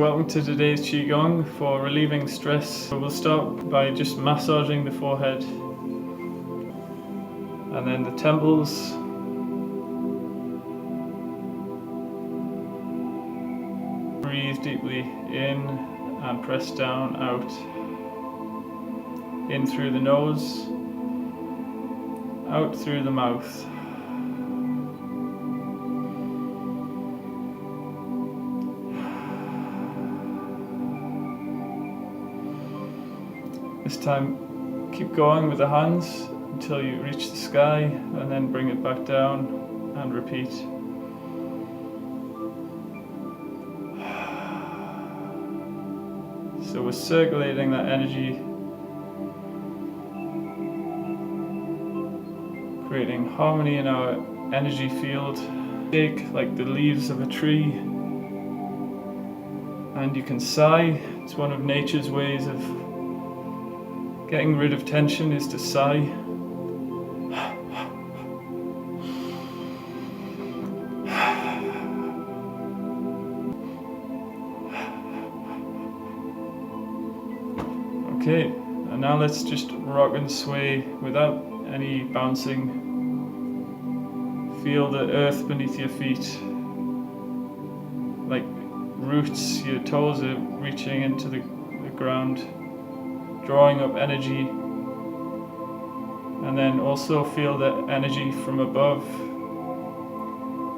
Welcome to today's Qigong for relieving stress. We'll start by just massaging the forehead and then the temples. Breathe deeply in and press down, out. In through the nose, out through the mouth. This time, keep going with the hands until you reach the sky and then bring it back down and repeat. So we're circulating that energy, creating harmony in our energy field. Shake like the leaves of a tree, and you can sigh. It's one of nature's ways of getting rid of tension, is to sigh. Okay, and now let's just rock and sway without any bouncing. Feel the earth beneath your feet, like roots. Your toes are reaching into the ground, drawing up energy. And then also feel the energy from above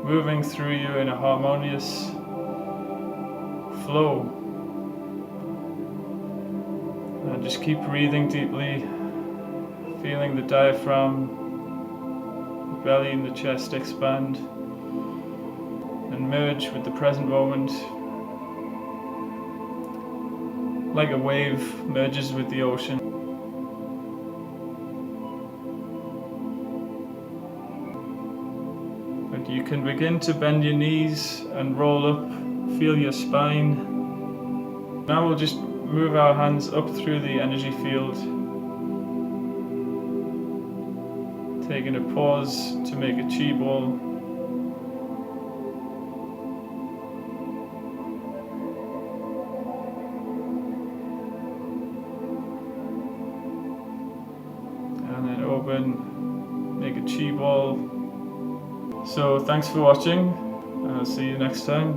moving through you in a harmonious flow. And just keep breathing deeply, feeling the diaphragm, the belly and the chest expand and merge with the present moment, like a wave merges with the ocean. And you can begin to bend your knees and roll up, feel your spine. Now we'll just move our hands up through the energy field, taking a pause to make a chi ball. And then open, make a chi ball. So thanks for watching, and I'll see you next time.